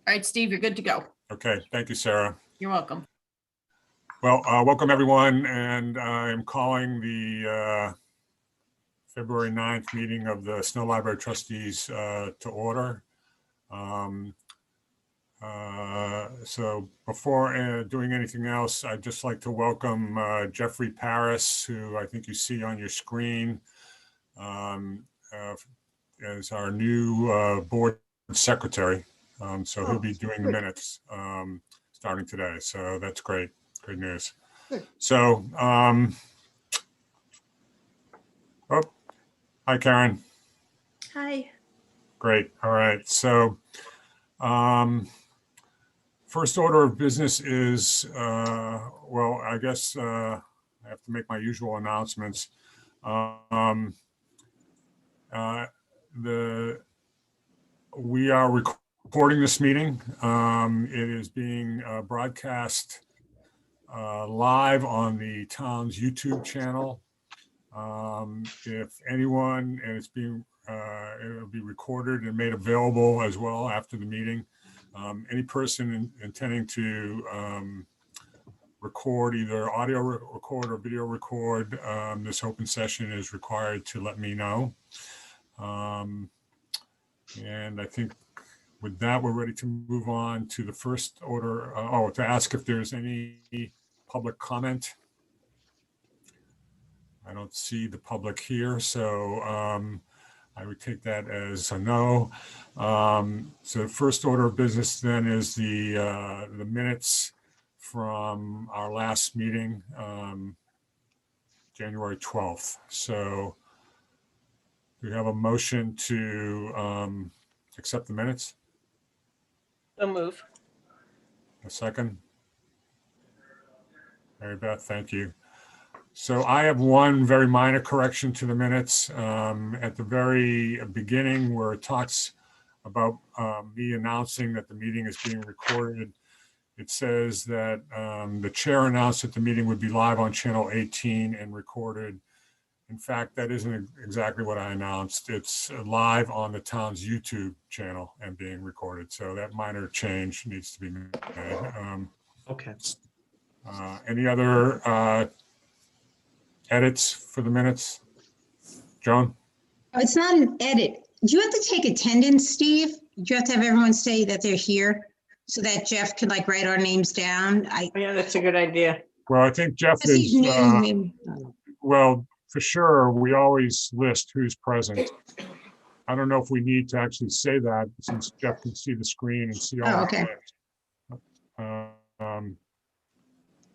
All right, Steve, you're good to go. Okay, thank you, Sarah. You're welcome. Well, welcome everyone, and I'm calling the February 9th meeting of the Snow Library Trustees to order. So before doing anything else, I'd just like to welcome Jeffrey Paris, who I think you see on your screen as our new board secretary. So he'll be doing the minutes starting today. So that's great. Great news. So, oh, hi, Karen. Hi. Great. All right. So, first order of business is, well, I guess I have to make my usual announcements. We are recording this meeting. It is being broadcast live on the town's YouTube channel. If anyone, and it'll be recorded and made available as well after the meeting. Any person intending to record, either audio record or video record, this open session is required to let me know. And I think with that, we're ready to move on to the first order. To ask if there's any public comment. I don't see the public here, so I would take that as a no. So the first order of business then is the minutes from our last meeting, January 12th. So do we have a motion to accept the minutes? So move. A second? Mary Beth, thank you. So I have one very minor correction to the minutes. At the very beginning, where it talks about me announcing that the meeting is being recorded, it says that the chair announced that the meeting would be live on channel 18 and recorded. In fact, that isn't exactly what I announced. It's live on the town's YouTube channel and being recorded. So that minor change needs to be made. Okay. Any other edits for the minutes? Joan? Oh, it's not an edit. Do you have to take attendance, Steve? Do you have to have everyone say that they're here so that Jeff can like write our names down? Yeah, that's a good idea. Well, I think Jeff Because he's is, new, maybe. well, for sure, we always list who's present. I don't know if we need to actually say that since Jeff can see the screen and see all Oh, our okay. names.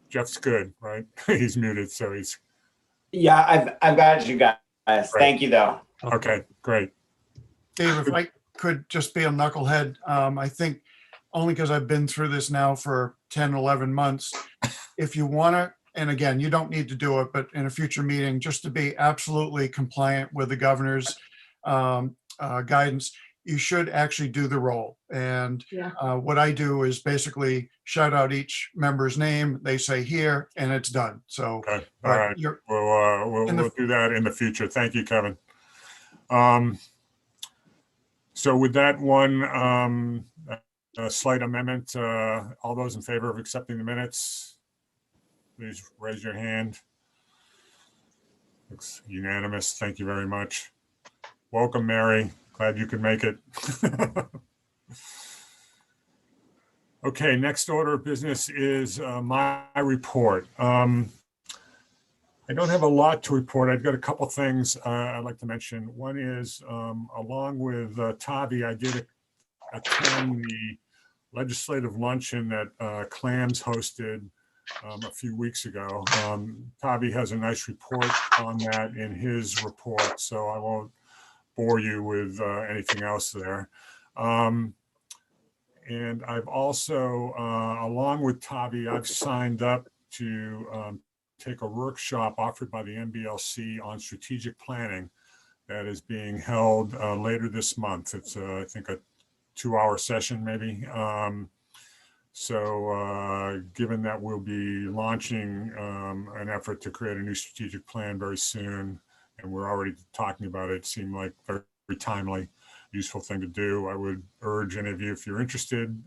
Jeff's good, right? He's muted, so he's. Yeah, I've got you guys. Right. Thank you, though. Okay, great. Dave, if I could just be a knucklehead, I think only because I've been through this now for 10, 11 months. If you want to, and again, you don't need to do it, but in a future meeting, just to be absolutely compliant with the governor's guidance, you should actually do the roll. And what I do is basically shout out each member's name. They say here, and it's done. So, Okay, all right. We'll do that in the future. Thank you, Kevin. So with that one slight amendment, all those in favor of accepting the minutes, please raise your hand. Looks unanimous. Thank you very much. Welcome, Mary. Glad you could make it. Okay, next order of business is my report. I don't have a lot to report. I've got a couple things I'd like to mention. One is, along with Tavi, I did attend the legislative luncheon that Clams hosted a few weeks ago. Tavi has a nice report on that in his report, so I won't bore you with anything else there. And I've also, along with Tavi, I've signed up to take a workshop offered by the NBLC on strategic planning that is being held later this month. It's, I think, a 2-hour session maybe. So given that we'll be launching an effort to create a new strategic plan very soon, and we're already talking about it, it seemed like very timely useful thing to do. I would urge any of you, if you're interested,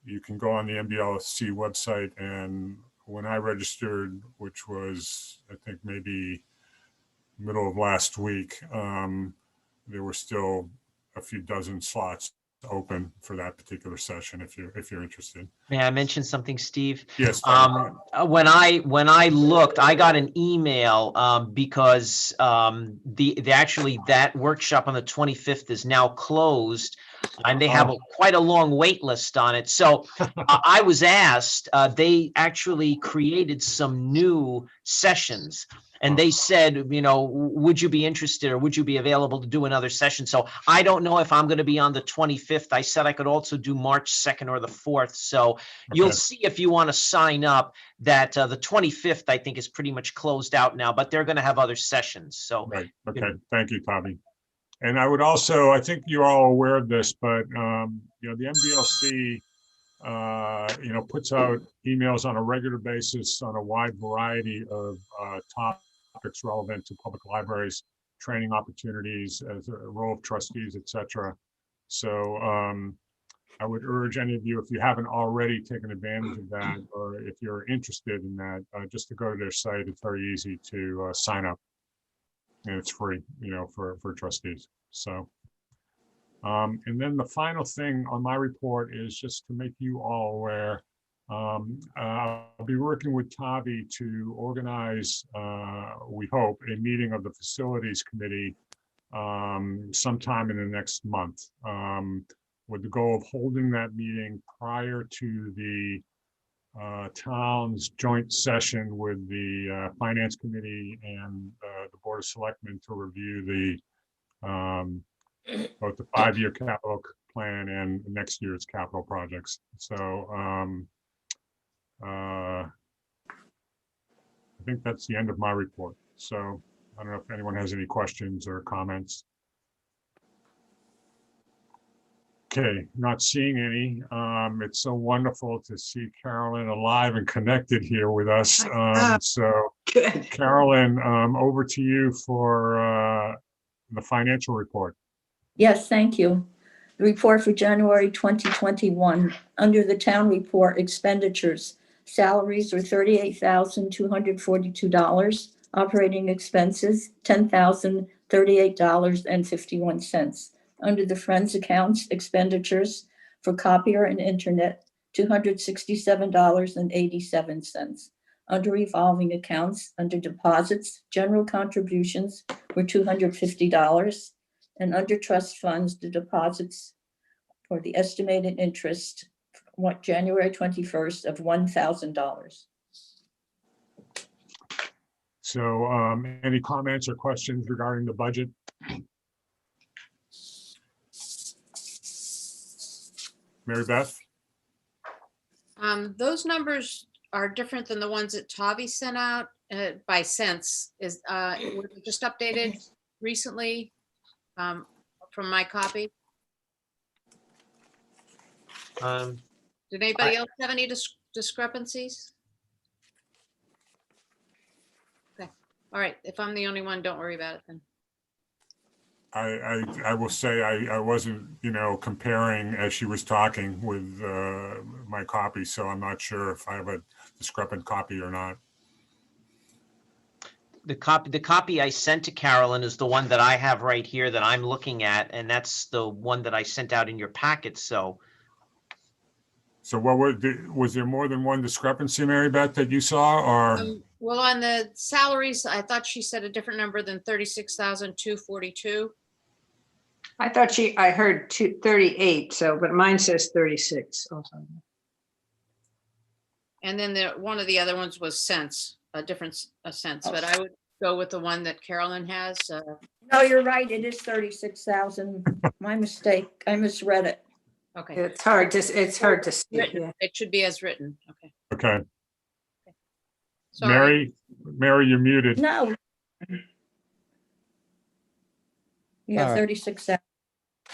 you can go on the MBLC website, and when I registered, which was, I think, maybe middle of last week, there were still a few dozen slots open for that particular session if you're interested. May I mention something, Steve? Yes. When I looked, I got an email because the actually that workshop on the 25th is now closed, and they have quite a long wait list on it. So I was asked, they actually created some new sessions. And they said, would you be interested, or would you be available to do another session? So I don't know if I'm going to be on the 25th. I said I could also do March 2nd or the 4th. So you'll see if you want to sign up that the 25th, I think, is pretty much closed out now, but they're going to have other sessions. So Right. Okay. Thank you, Tommy. And I would also, I think you're all aware of this, but the MDLC, puts out emails on a regular basis on a wide variety of topics relevant to public libraries, training opportunities as a role of trustees, etc. So I would urge any of you, if you haven't already taken advantage of that, or if you're interested in that, just to go to their site. It's very easy to sign up, and it's free, for trustees. So. And then the final thing on my report is just to make you all aware. I'll be working with Tavi to organize, we hope, a meeting of the facilities committee sometime in the next month, with the goal of holding that meeting prior to the town's joint session with the finance committee and the board of selectmen to review the both the 5-year capital plan and next year's capital projects. So I think that's the end of my report. So I don't know if anyone has any questions or comments. Okay, not seeing any. It's so wonderful to see Carolyn alive and connected here with us. So Good. Carolyn, over to you for the financial report. Yes, thank you. The report for January 2021, under the town report expenditures, salaries were $38,242, operating expenses, $10,038.51. Under the Friends accounts, expenditures for copier and internet, $267.87. Under revolving accounts, under deposits, general contributions were $250. And under trust funds, the deposits for the estimated interest, January 21st, of $1,000. So any comments or questions regarding the budget? Mary Beth? Those numbers are different than the ones that Tavi sent out by cents. Were they just updated recently from my copy? Did anybody else have any discrepancies? Okay, all right. If I'm the only one, don't worry about it then. I will say I wasn't, comparing as she was talking with my copy, so I'm not sure if I have a discrepant copy or not. the copy I sent to Carolyn is the one that I have right here that I'm looking at, and that's the one that I sent out in your packet. So what was there more than one discrepancy, Mary Beth, that you saw, or? Well, on the salaries, I thought she said a different number than 36,242. I heard 38, but mine says 36 also. And then one of the other ones was cents, a cents, but I would go with the one that Carolyn has. No, you're right. It is 36,000. My mistake. I misread it. Okay. It's hard to see. Yeah. It should be as written. Okay. Okay. Sorry. Mary, you're muted. No. Yeah, All right. 36,000.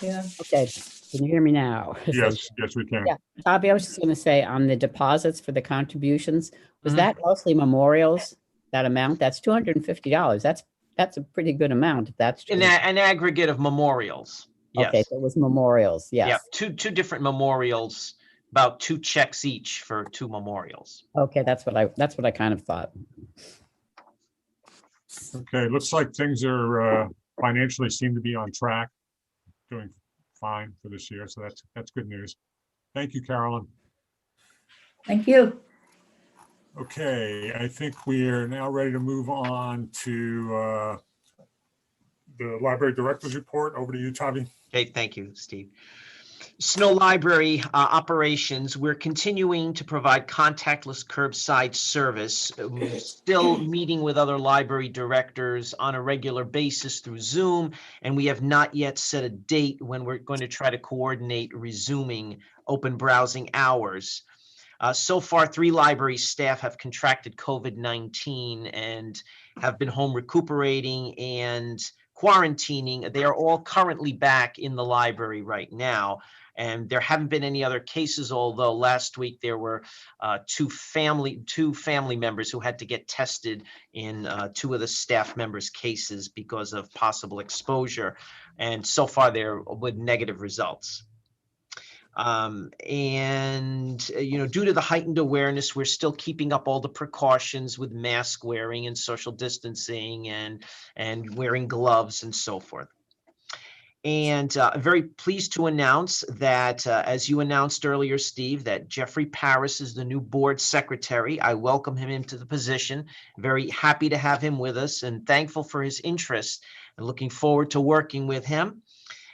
Yeah. Okay, can you hear me now? Yes, we can. Yeah, Bobby, I was just going to say on the deposits for the contributions, was Mhm. that mostly memorials, that amount? That's $250. That's a pretty good amount if that's true. an aggregate of memorials. Okay, Yes. so it was memorials, Yeah, yes. two different memorials, about 2 checks each for 2 memorials. Okay, that's what I kind of thought. Okay, looks like things are financially seem to be on track, doing fine for this year. So that's good news. Thank you, Carolyn. Thank you. Okay, I think we're now ready to move on to the library director's report. Over to you, Tavi. Okay, thank you, Steve. Snow Library operations, we're continuing to provide contactless curbside service. We're still meeting with other library directors on a regular basis through Zoom, and we have not yet set a date when we're going to try to coordinate resuming open browsing hours. So far, 3 library staff have contracted COVID-19 and have been home recuperating and quarantining. They are all currently back in the library right now. And there haven't been any other cases, although last week there were 2 family members who had to get tested in 2 of the staff members' cases because of possible exposure. And so far they're with negative results. Due to the heightened awareness, we're still keeping up all the precautions with mask wearing and social distancing and wearing gloves and so forth. And I'm very pleased to announce that, as you announced earlier, Steve, that Jeffrey Paris is the new board secretary. I welcome him into the position. Very happy to have him with us and thankful for his interest and looking forward to working with him.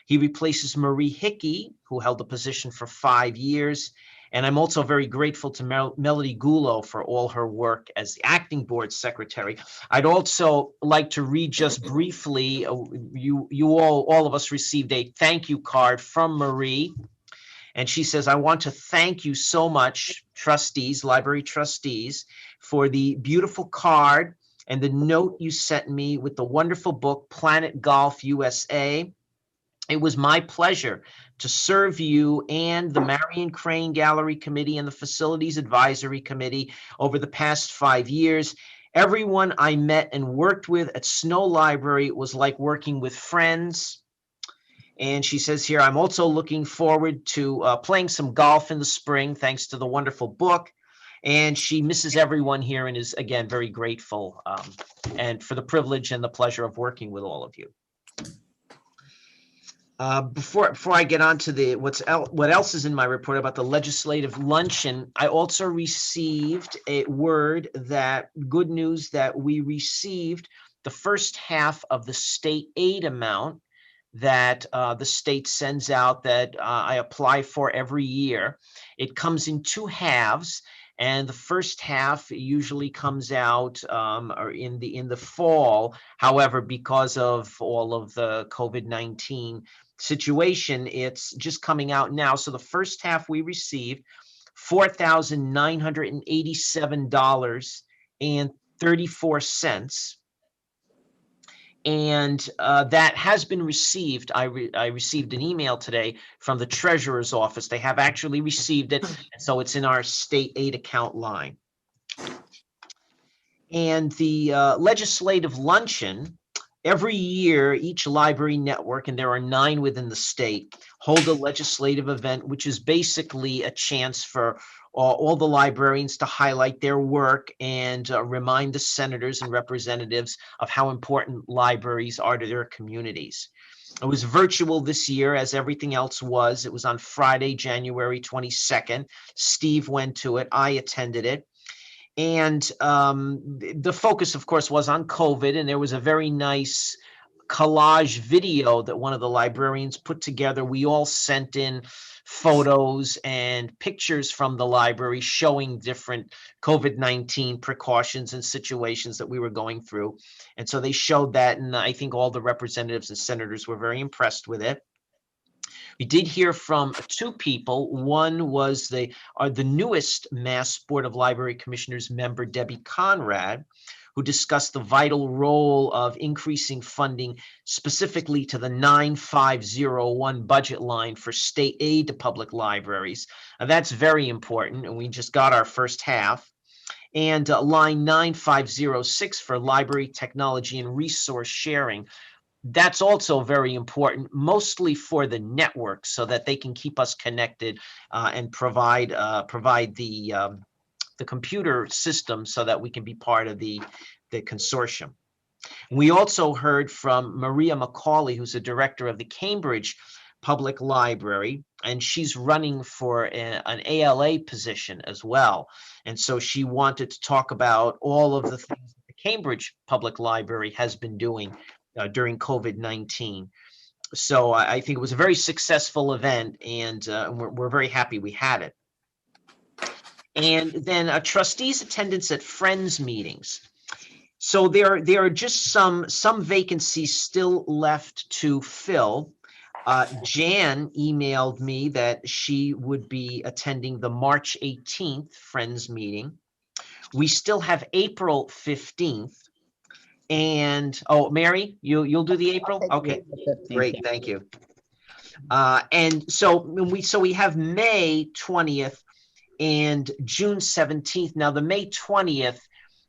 He replaces Marie Hickey, who held the position for 5 years. And I'm also very grateful to Melody Gulo for all her work as the acting board secretary. I'd also like to read just briefly, all of us received a thank you card from Marie. And she says, I want to thank you so much, trustees, library trustees, for the beautiful card and the note you sent me with the wonderful book, Planet Golf USA. It was my pleasure to serve you and the Marion Crane Gallery Committee and the Facilities Advisory Committee over the past 5 years. Everyone I met and worked with at Snow Library was like working with friends. And she says here, I'm also looking forward to playing some golf in the spring, thanks to the wonderful book. And she misses everyone here and is, again, very grateful and for the privilege and the pleasure of working with all of you. Before I get on to what else is in my report about the legislative luncheon, I also received a good news that we received the first half of the state aid amount that the state sends out that I apply for every year. It comes in 2 halves. And the first half usually comes out or in the fall. However, because of all of the COVID-19 situation, it's just coming out now. So the first half we received $4,987.34. And that has been received. I received an email today from the treasurer's office. They have actually received it. And so it's in our state aid account line. And the legislative luncheon, every year, each library network, and there are 9 within the state, hold a legislative event, which is basically a chance for all the librarians to highlight their work and remind the senators and representatives of how important libraries are to their communities. It was virtual this year, as everything else was. It was on Friday, January 22nd. Steve went to it. I attended it. And the focus, of course, was on COVID, and there was a very nice collage video that one of the librarians put together. We all sent in photos and pictures from the library showing different COVID-19 precautions and situations that we were going through. And so they showed that, and I think all the representatives and senators were very impressed with it. We did hear from 2 people. One was the newest Mass Board of Library Commissioners member, Debbie Conrad, who discussed the vital role of increasing funding specifically to the 9501 budget line for state aid to public libraries. That's very important, and we just got our first half. And line 9506 for library technology and resource sharing. that's also very important, mostly for the network, so that they can keep us connected and provide the computer system so that we can be part of the consortium. We also heard from Maria McCauley, who's the director of the Cambridge Public Library, and she's running for an ALA position as well. And so she wanted to talk about all of the things that the Cambridge Public Library has been doing during COVID-19. So I think it was a very successful event, and we're very happy we had it. And then trustees' attendance at Friends meetings. So there are just some vacancies still left to fill. Jan emailed me that she would be attending the March 18th Friends meeting. We still have April 15th. And, oh, Mary, you'll do the April? Okay, great, thank you. And so we have May 20th and June 17th. Now, the May 20th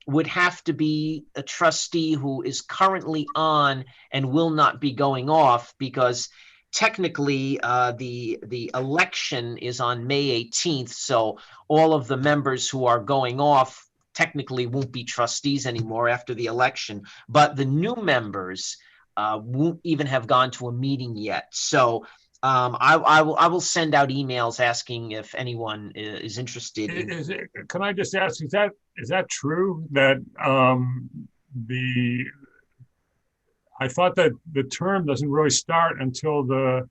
would have to be a trustee who is currently on and will not be going off, because technically the election is on May 18th. So all of the members who are going off technically won't be trustees anymore after the election, but the new members won't even have gone to a meeting yet. So I will send out emails asking if anyone is interested. Can I just ask, is that true that I thought that the term doesn't really start until the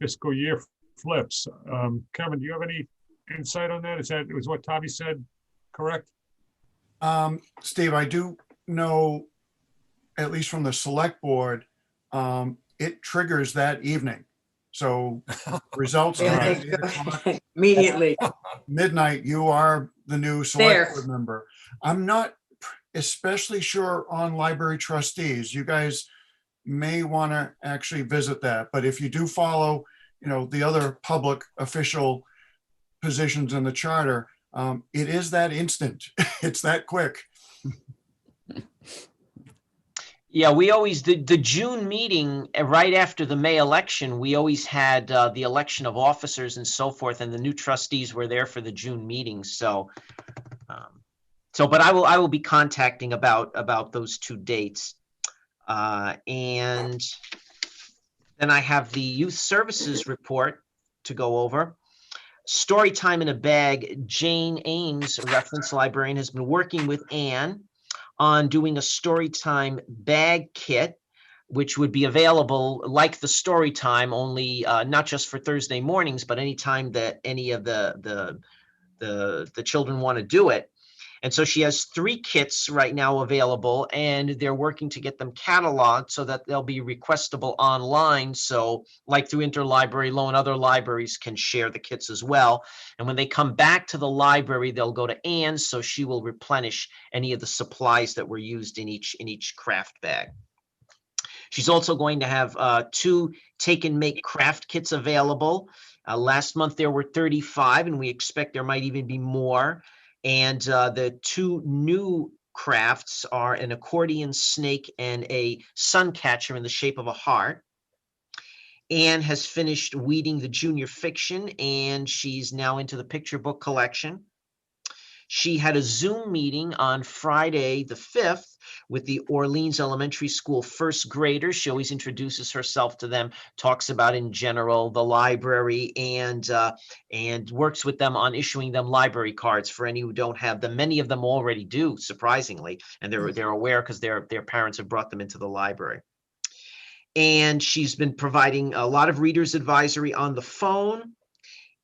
fiscal year flips? Kevin, do you have any insight on that? Was what Tavi said correct? Steve, I do know, at least from the select board, it triggers that evening. So results are at 8 o'clock. Immediately. Midnight, you are the new select board member. I'm not especially sure on library trustees. You guys may want to actually visit that, but if you do follow, the other public official positions in the charter, it is that instant. It's that quick. Yeah, we always, the June meeting right after the May election, we always had the election of officers and so forth, and the new trustees were there for the June meetings. So, but I will be contacting about those two dates. And then I have the youth services report to go over. Story time in a bag. Jane Ames, a reference librarian, has been working with Anne on doing a story time bag kit, which would be available like the story time, only not just for Thursday mornings, but anytime that any of the children want to do it. And so she has 3 kits right now available, and they're working to get them cataloged so that they'll be requestable online. So like through Interlibrary Loan, other libraries can share the kits as well. And when they come back to the library, they'll go to Anne, so she will replenish any of the supplies that were used in each craft bag. She's also going to have 2 take and make craft kits available. Last month there were 35, and we expect there might even be more. And the 2 new crafts are an accordion snake and a sun catcher in the shape of a heart. Anne has finished weeding the junior fiction, and she's now into the picture book collection. She had a Zoom meeting on Friday the 5th with the Orleans Elementary School first graders. She always introduces herself to them, talks about in general the library, and works with them on issuing them library cards for any who don't have them. Many of them already do, surprisingly, and they're aware because their parents have brought them into the library. And she's been providing a lot of readers advisory on the phone.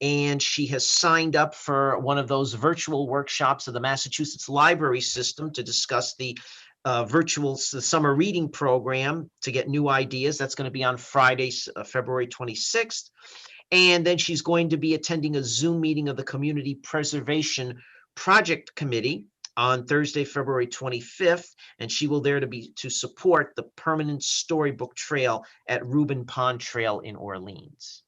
And she has signed up for one of those virtual workshops of the Massachusetts library system to discuss the virtual summer reading program to get new ideas. That's going to be on Friday, February 26th. And then she's going to be attending a Zoom meeting of the Community Preservation Project Committee on Thursday, February 25th. And she will there to support the permanent storybook trail at Reuben Pond Trail in Orleans.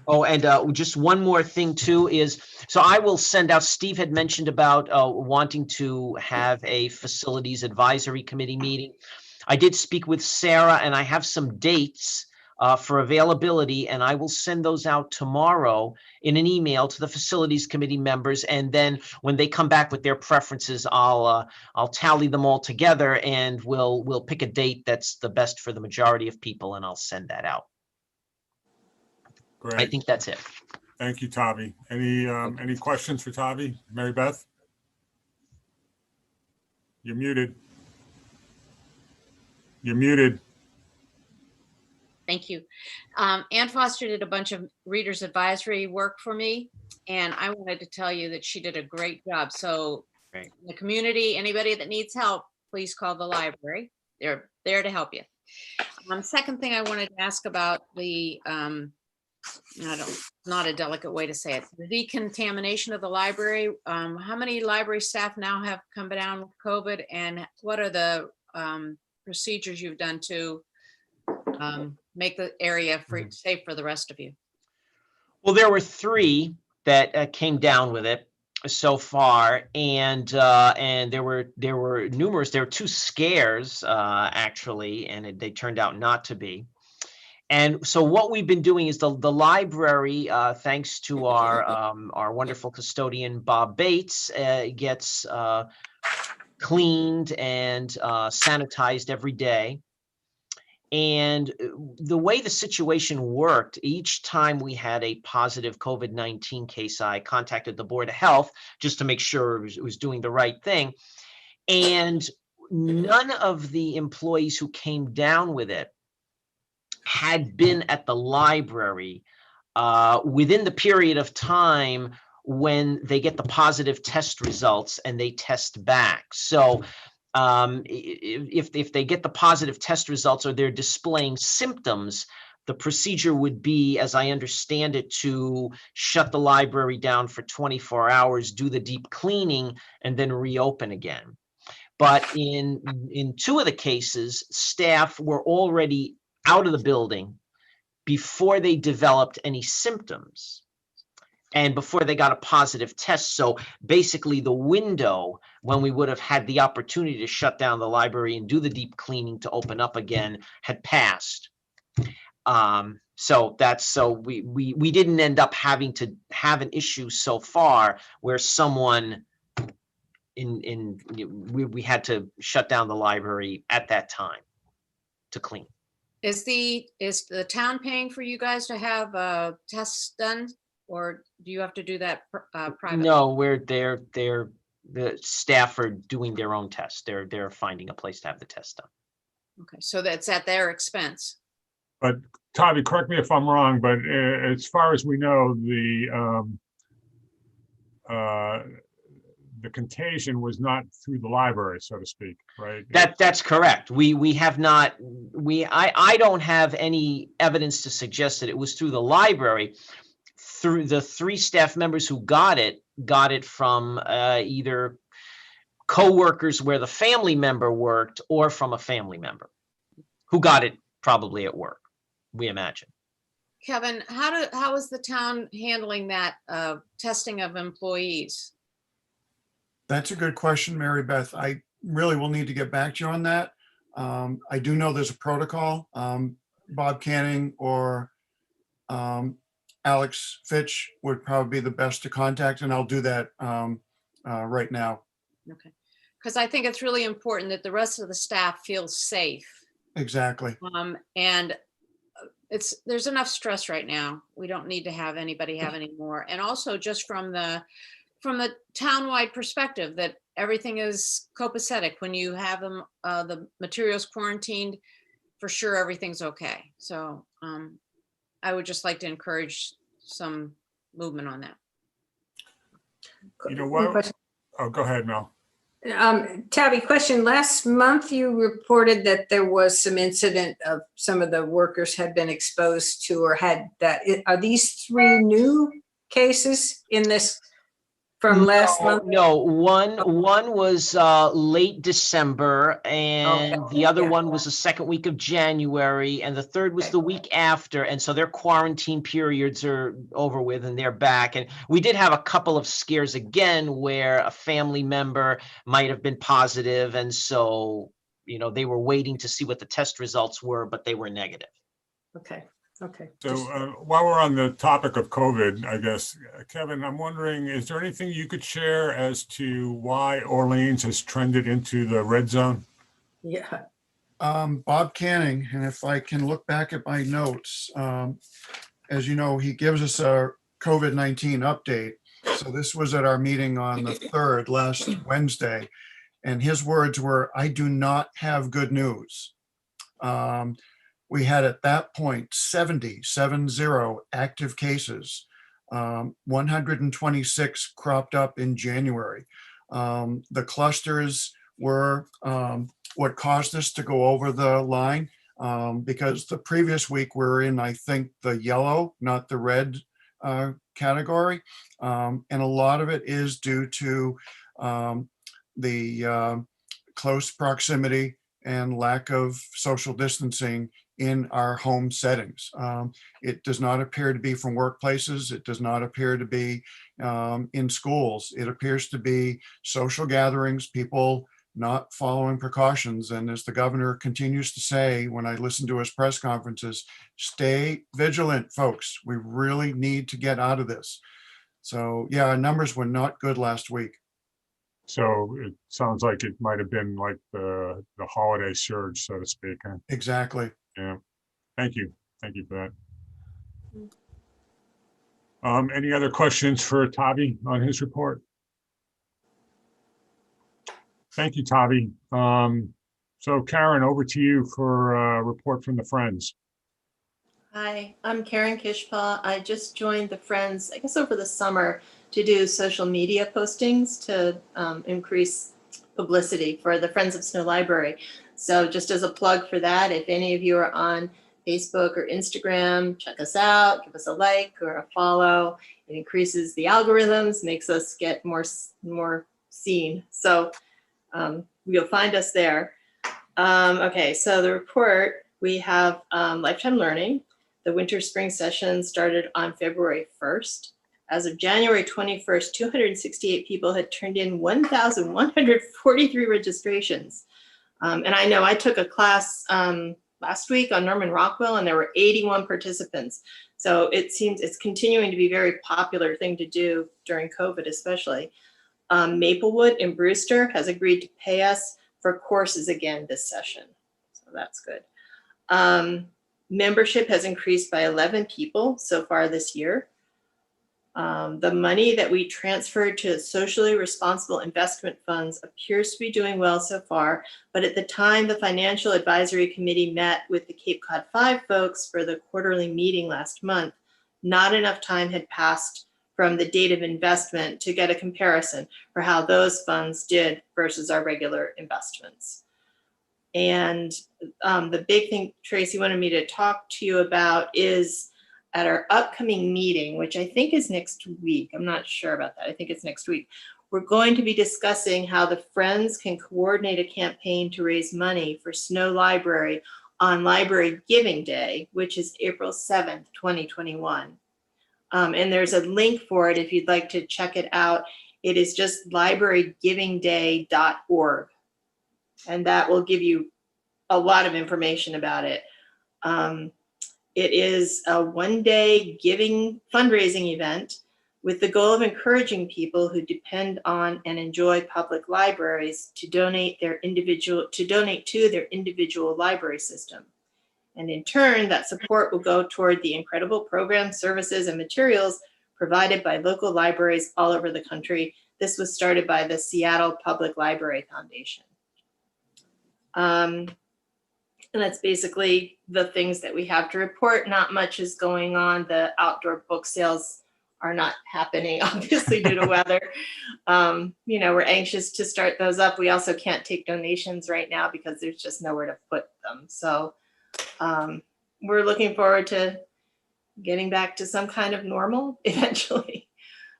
Oh, and just one more thing too is, so I will send out, Steve had mentioned about wanting to have a facilities advisory committee meeting. I did speak with Sarah and I have some dates for availability, and I will send those out tomorrow in an email to the facilities committee members. And then when they come back with their preferences, I'll tally them all together and we'll pick a date that's the best for the majority of people, and I'll send that out. I Great. think that's it. Thank you, Tavi. Any questions for Tavi? Mary Beth? You're muted. You're muted. Thank you. Ann Foster did a bunch of readers advisory work for me, and I wanted to tell you that she did a great job. So Great. the community, anybody that needs help, please call the library. They're there to help you. Second thing I wanted to ask about the, not a delicate way to say it, the decontamination of the library. How many library staff now have come down with COVID, and what are the procedures you've done to make the area safe for the rest of you? Well, there were 3 that came down with it so far, and there were numerous. There were 2 scares actually, and they turned out not to be. And so what we've been doing is the library, thanks to our wonderful custodian Bob Bates, gets cleaned and sanitized every day. And the way the situation worked, each time we had a positive COVID-19 case, I contacted the Board of Health just to make sure it was doing the right thing. And none of the employees who came down with it had been at the library within the period of time when they get the positive test results and they test back. So if they get the positive test results or they're displaying symptoms, the procedure would be, as I understand it, to shut the library down for 24 hours, do the deep cleaning, and then reopen again. But in 2 of the cases, staff were already out of the building before they developed any symptoms and before they got a positive test. So basically the window when we would have had the opportunity to shut down the library and do the deep cleaning to open up again had passed. So we didn't end up having to have an issue so far where someone we had to shut down the library at that time to clean. Is the town paying for you guys to have tests done, or do you have to do that privately? No, the staff are doing their own tests. They're finding a place to have the test done. Okay, so that's at their expense. But Tavi, correct me if I'm wrong, but as far as we know, the contagion was not through the library, so to speak, right? That's correct. We have not, I don't have any evidence to suggest that it was through the library. Through the 3 staff members who got it from either co-workers where the family member worked or from a family member who got it probably at work, we imagine. Kevin, how is the town handling that testing of employees? That's a good question, Mary Beth. I really will need to get back to you on that. I do know there's a protocol. Bob Canning or Alex Fitch would probably be the best to contact, and I'll do that right now. Okay, because I think it's really important that the rest of the staff feels safe. Exactly. And there's enough stress right now. We don't need to have anybody have any more. And also just from the townwide perspective, that everything is copacetic. When you have them, the materials quarantined, for sure everything's okay. So I would just like to encourage some movement on that. You know what? Oh, go ahead, Mel. Tavi, question. Last month, you reported that there was some incident of some of the workers had been exposed to or had that. Are these 3 new cases in this from last month? No, one was late December, and the other yeah. one was the second week of January, and the third was Okay. the week after. And so their quarantine periods are over with and they're back. And we did have a couple of scares again where a family member might have been positive, and so they were waiting to see what the test results were, but they were negative. Okay. Okay. So Just- while we're on the topic of COVID, I guess, Kevin, I'm wondering, is there anything you could share as to why Orleans has trended into the red zone? yeah. Bob Canning, and if I can look back at my notes, as you know, he gives us a COVID-19 update. So this was at our meeting on the 3rd, last Wednesday, and his words were, "I do not have good news." We had at that point 70 active cases. 126 cropped up in January. The clusters were what caused us to go over the line, because the previous week we were in, I think, the yellow, not the red category. And a lot of it is due to the close proximity and lack of social distancing in our home settings. It does not appear to be from workplaces. It does not appear to be in schools. It appears to be social gatherings, people not following precautions. And as the governor continues to say, when I listen to his press conferences, stay vigilant, folks. We really need to get out of this. So yeah, our numbers were not good last week. So it sounds like it might have been like the holiday surge, so to speak. Huh? Exactly. Yeah. Thank you. Thank you for that. Any other questions for Tavi on his report? Thank you, Tavi. So Karen, over to you for a report from the Friends. Hi, I'm Karen Kishpa. I just joined the Friends, I guess over the summer, to do social media postings to increase publicity for the Friends of Snow Library. So just as a plug for that, if any of you are on Facebook or Instagram, check us out, give us a like or a follow. It increases the algorithms, makes us get more seen. So you'll find us there. Okay, so the report, we have Lifetime Learning. The winter spring session started on February 1st. As of January 21st, 268 people had turned in 1,143 registrations. And I know I took a class last week on Norman Rockwell, and there were 81 participants. So it seems it's continuing to be a very popular thing to do during COVID, especially. Maplewood in Brewster has agreed to pay us for courses again this session. So that's good. Membership has increased by 11 people so far this year. The money that we transferred to socially responsible investment funds appears to be doing well so far, but at the time the Financial Advisory Committee met with the Cape Cod 5 folks for the quarterly meeting last month, not enough time had passed from the date of investment to get a comparison for how those funds did versus our regular investments. And the big thing Tracy wanted me to talk to you about is at our upcoming meeting, which I think is next week. I'm not sure about that. I think it's next week. We're going to be discussing how the Friends can coordinate a campaign to raise money for Snow Library on Library Giving Day, which is April 7th, 2021. And there's a link for it if you'd like to check it out. It is just librarygivingday.org. And that will give you a lot of information about it. It is a one-day giving fundraising event with the goal of encouraging people who depend on and enjoy public libraries to donate to their individual library system. And in turn, that support will go toward the incredible programs, services, and materials provided by local libraries all over the country. This was started by the Seattle Public Library Foundation. And that's basically the things that we have to report. Not much is going on. The outdoor book sales are not happening, obviously, due to weather. We're anxious to start those up. We also can't take donations right now because there's just nowhere to put them. So we're looking forward to getting back to some kind of normal eventually.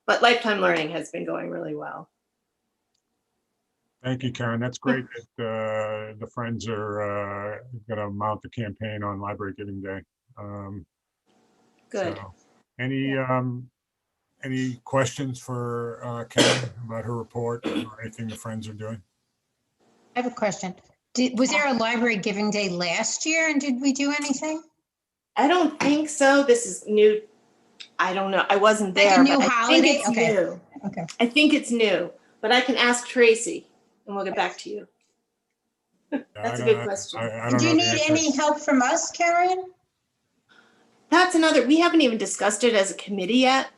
But lifetime learning has been going really well. Thank you, Karen. That's great that the Friends are going to mount the campaign on Library Giving Day. Good. So, any questions for Karen about her report or anything the Friends are doing? I have a question. Was there a library giving day last year and did we do anything? I don't think so. This is new. I don't know. I wasn't Like a there. new but I holiday? think it's Okay. new. Okay. I think it's new, but I can ask Tracy and we'll get back to you. That's a good question. I don't Do you know the need answer. any help from us, Karen? That's another, we haven't even discussed it as a committee yet.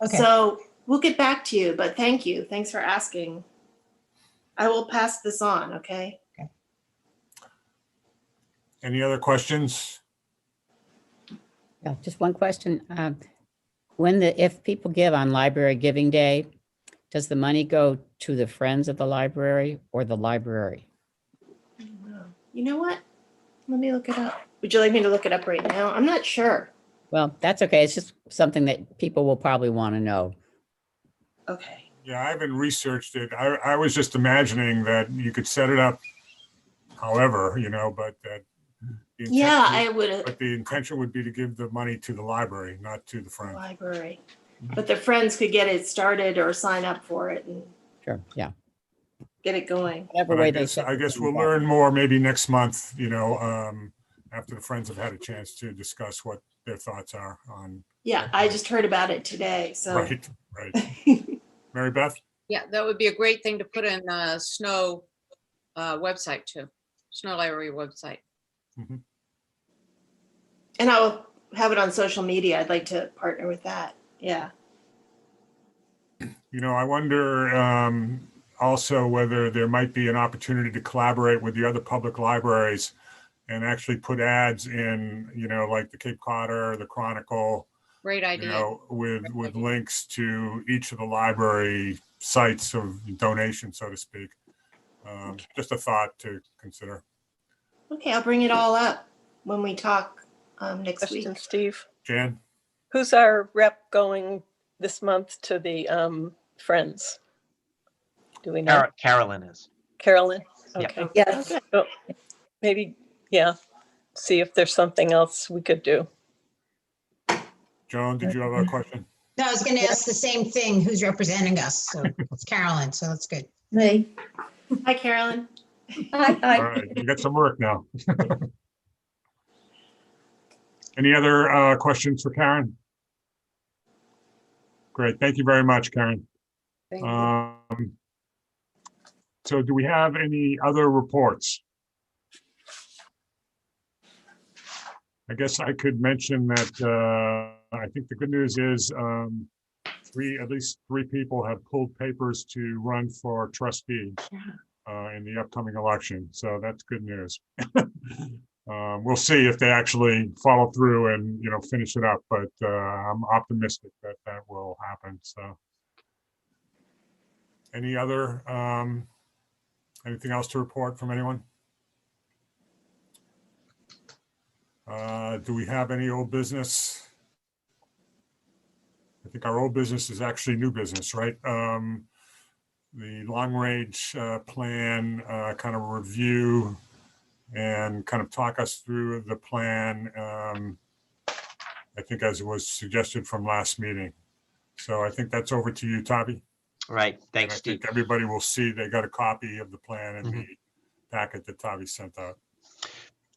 Okay. So we'll get back to you, but thank you. Thanks for asking. I will pass this on, okay? Any other questions? Yeah, just one question. If people give on Library Giving Day, does the money go to the Friends of the library or the library? You know what? Let me look it up. Would you like me to look it up right now? I'm not sure. Well, that's okay. It's just something that people will probably want to know. Okay. Yeah, I haven't researched it. I was just imagining that you could set it up however, but that the Yeah, intention- I would. But the intention would be to give the money to the library, not to the Friends. Library. But the Friends could get it started or sign up for it and Sure, yeah. get it going. Whatever But way I they guess, set I the guess things we'll up. learn more maybe next month, after the Friends have had a chance to discuss what their thoughts are on. Yeah, I just heard about it today, so. Right. Mary Beth? Yeah, that would be a great thing to put in Snow website too, Snow Library website. Mhm. And I'll have it on social media. I'd like to partner with that. Yeah. I wonder also whether there might be an opportunity to collaborate with the other public libraries and actually put ads in, like the Cape Codder, the Chronicle, Great idea. with links to each of the library sites of donation, so to speak. Just a thought to consider. Okay, I'll bring it all up when we talk next week. Question, Steve. Jan? Who's our rep going this month to the Friends? Do we know? Carolyn is. Carolyn? Yeah. Okay. Yes. Okay. So maybe, see if there's something else we could do. Joan, did you have a question? No, I was going to ask the same thing. Who's representing us? So it's Carolyn, so that's good. Me. Hi, Carolyn. Hi, hi. All right, you got some work now. Any other questions for Karen? Great, thank you very much, Karen. Thank you. So do we have any other reports? I guess I could mention that I think the good news is at least three people have pulled papers to run for trustee in the upcoming election. So that's good news. We'll see if they actually follow through and finish it up, but I'm optimistic that that will happen. So, any other anything else to report from anyone? Do we have any old business? I think our old business is actually new business, right? The long range plan kind of review and kind of talk us through the plan, I think as it was suggested from last meeting. So I think that's over to you, Tavi. Right, And thanks, I Steve. think everybody will see they got a copy of the plan in Mhm. the packet that Tavi sent out.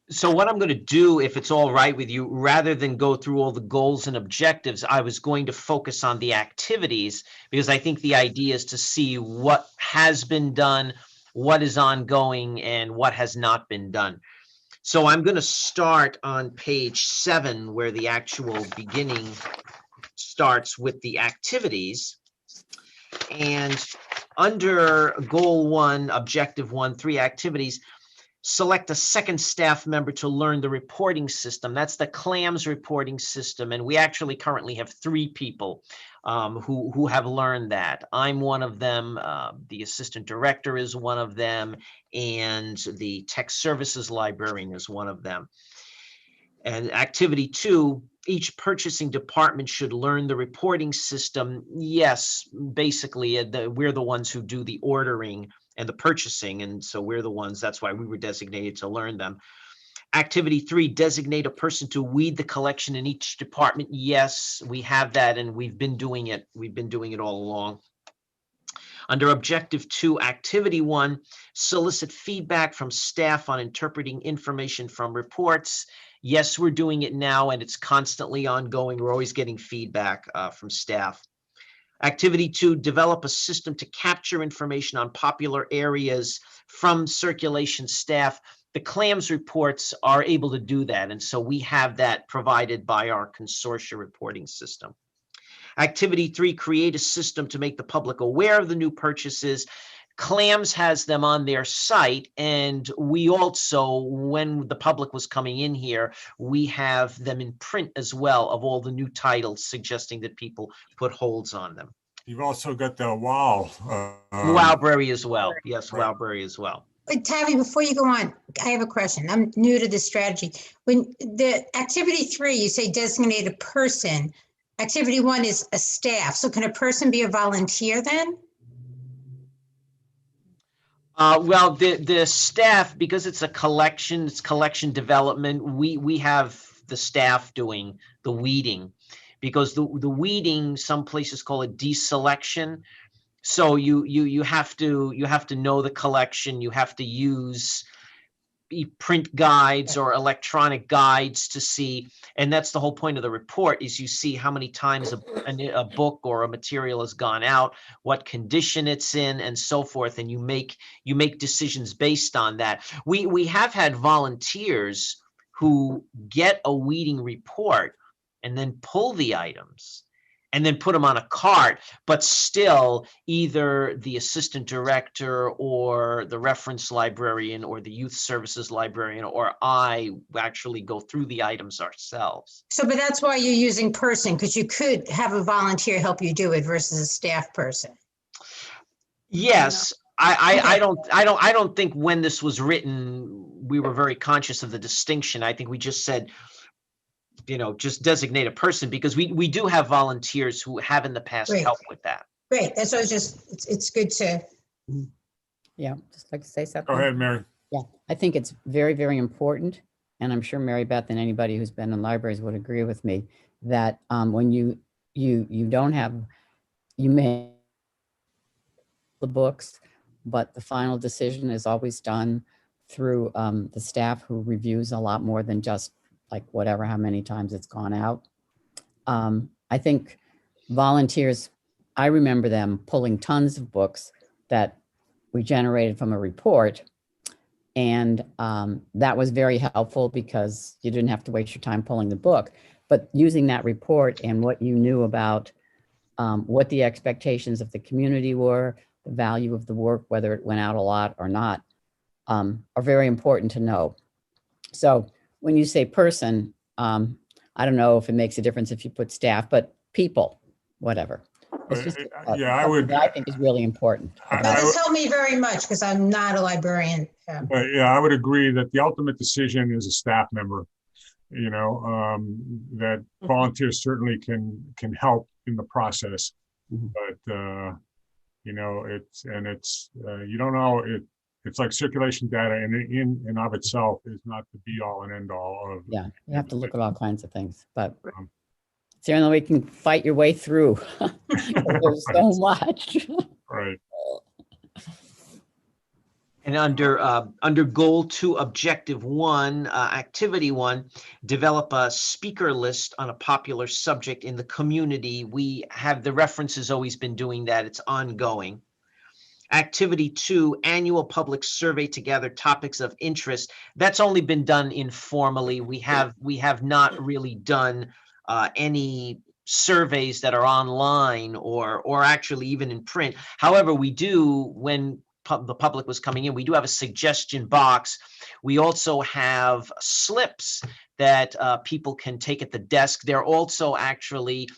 So what I'm going to do, if it's all right with you, rather than go through all the goals and objectives, I was going to focus on the activities, because I think the idea is to see what has been done, what is ongoing, and what has not been done. So I'm going to start on page 7, where the actual beginning starts with the activities. And under goal 1, objective 1, 3 activities, select a second staff member to learn the reporting system. That's the CLAMS reporting system. And we actually currently have 3 people who have learned that. I'm one of them. The assistant director is one of them. And the tech services librarian is one of them. And activity 2 each purchasing department should learn the reporting system. Yes, basically, we're the ones who do the ordering and the purchasing, and so we're the ones, that's why we were designated to learn them. Activity 3, designate a person to weed the collection in each department. Yes, we have that, and we've been doing it. We've been doing it all along. Under Objective 2, Activity 1, solicit feedback from staff on interpreting information from reports. Yes, we're doing it now, and it's constantly ongoing. We're always getting feedback from staff. Activity 2, develop a system to capture information on popular areas from circulation staff. The CLAMS reports are able to do that, and so we have that provided by our consortia reporting system. Activity 3, create a system to make the public aware of the new purchases. CLAMS has them on their site, and we also, when the public was coming in here, we have them in print as well of all the new titles, suggesting that people put holds on them. You've also got the WOW. Wowberry as well. Yes, Right. Wowberry as well. But Tavi, before you go on, I have a question. I'm new to this strategy. When the activity 3, you say designate a person. Activity 1 is a staff. So can a person be a volunteer then? Well, the staff, because it's a collection, it's collection development, we have the staff doing the weeding, because the weeding, some places call it deselection. So you have to know the collection, you have to use print guides or electronic guides to see, and that's the whole point of the report, is you see how many times a book or a material has gone out, what condition it's in, and so forth, and you make decisions based on that. We have had volunteers who get a weeding report and then pull the items and then put them on a cart, but still either the assistant director or the reference librarian or the youth services librarian or I actually go through the items ourselves. So, but that's why you're using person, because you could have a volunteer help you do it versus a staff person. Yes, I don't think when this was written, we were very conscious of the distinction. I think we just said, just designate a person, because we do have volunteers who have in the past Great. helped with that. Great. That's what I was just, it's good to. Yeah, just like to say something. Go ahead, Mary. Yeah, I think it's very, very important, and I'm sure Mary Beth and anybody who's been in libraries would agree with me that when you don't have, you may the books, but the final decision is always done through the staff who reviews a lot more than just like whatever, how many times it's gone out. I think volunteers, I remember them pulling tons of books that we generated from a report. And that was very helpful because you didn't have to waste your time pulling the book, but using that report and what you knew about what the expectations of the community were, the value of the work, whether it went out a lot or not, are very important to know. So when you say person, I don't know if it makes a difference if you put staff, but people, whatever. It's just, Yeah, I would. I think is really important. This helped me very much because I'm not a librarian. Yeah, I would agree that the ultimate decision is a staff member. That volunteers certainly can help in the process, but it's you don't know it. It's like circulation data, and in and of itself is not the be all and end all of. Yeah, you have to look at all kinds of things, but it's the only way you can fight your way through. There's so much. Right. And under goal 2, objective 1, activity 1, develop a speaker list on a popular subject in the community. We have the references always been doing that. It's ongoing. Activity 2, annual public survey to gather topics of interest. That's only been done informally. We have not really done any surveys that are online or actually even in print. However, we do, when the public was coming in. We do have a suggestion box. We also have slips that people can take at the desk. They're also actually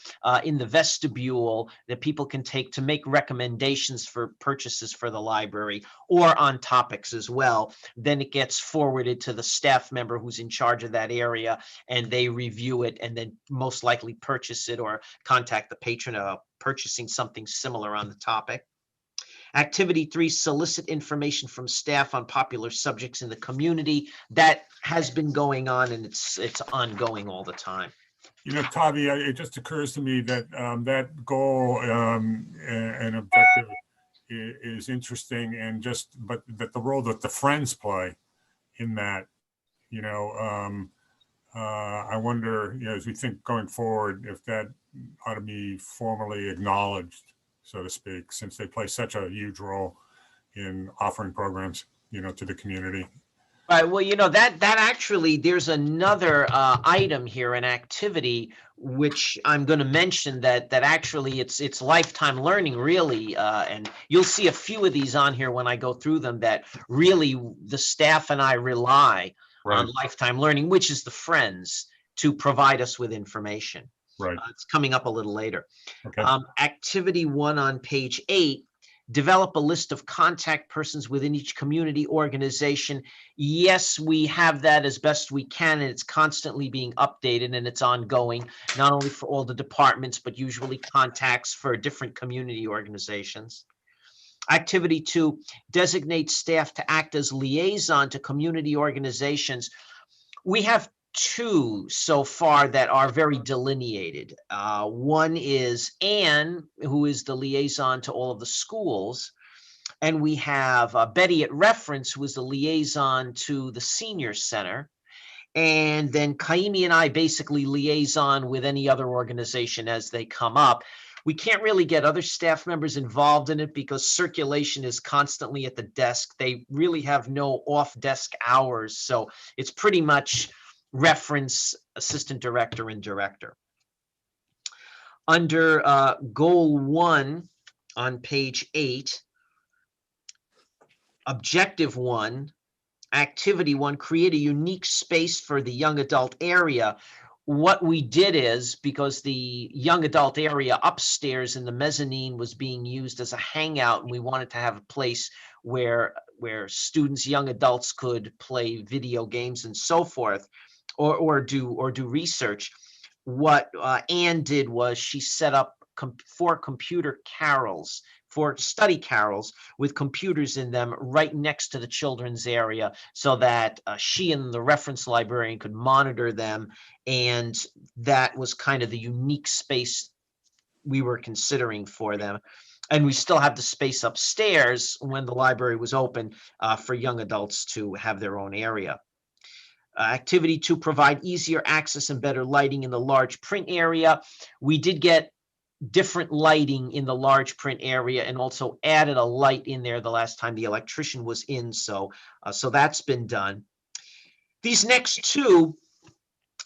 in the vestibule that people can take to make recommendations for purchases for the library or on topics as well. Then it gets forwarded to the staff member who's in charge of that area, and they review it and then most likely purchase it or contact the patron about purchasing something similar on the topic. Activity 3, solicit information from staff on popular subjects in the community. That has been going on, and it's ongoing all the time. You know, Tavi, it just occurs to me that that goal and objective is interesting, and but that the role that the friends play in that, you know, I wonder, you know, as we think going forward, if that ought to be formally acknowledged, so to speak, since they play such a huge role in offering programs, you know, to the community. Right. Well, you know, that actually, there's another item here, an activity, which I'm going to mention that actually it's lifetime learning, really. And you'll see a few of these on here when I go through them that really the staff and I rely on lifetime learning, which is the friends, to provide us with information. Right. It's coming up a little later. Okay. Activity 1 on page 8, develop a list of contact persons within each community organization. Yes, we have that as best we can, and it's constantly being updated, and it's ongoing, not only for all the departments, but usually contacts for different community organizations. Activity 2, designate staff to act as liaison to community organizations. We have 2 so far that are very delineated. One is Anne, who is the liaison to all of the schools. And we have Betty at Reference, who is the liaison to the senior center. And then Kaimi and I basically liaison with any other organization as they come up. We can't really get other staff members involved in it because circulation is constantly at the desk. They really have no off-desk hours. So it's pretty much Reference, assistant director, and director. Under goal 1 on page 8, objective 1, activity 1, create a unique space for the young adult area. What we did is, because the young adult area upstairs in the mezzanine was being used as a hangout, and we wanted to have a place where students, young adults, could play video games and so forth, or do research. What Anne did was she set up 4 computer carrels, 4 study carrels with computers in them right next to the children's area, so that she and the reference librarian could monitor them. And that was kind of the unique space we were considering for them. And we still have the space upstairs when the library was open for young adults to have their own area. Activity 2, provide easier access and better lighting in the large print area. We did get different lighting in the large print area and also added a light in there the last time the electrician was in. So that's been done. These next 2,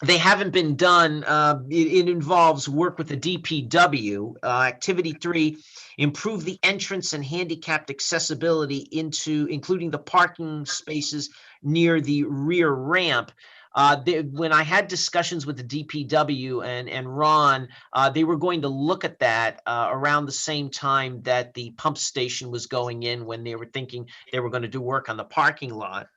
they haven't been done. It involves work with the DPW. Activity 3, improve the entrance and handicapped accessibility including the parking spaces near the rear ramp. When I had discussions with the DPW and Ron, they were going to look at that around the same time that the pump station was going in, when they were thinking they were going to do work on the parking lot.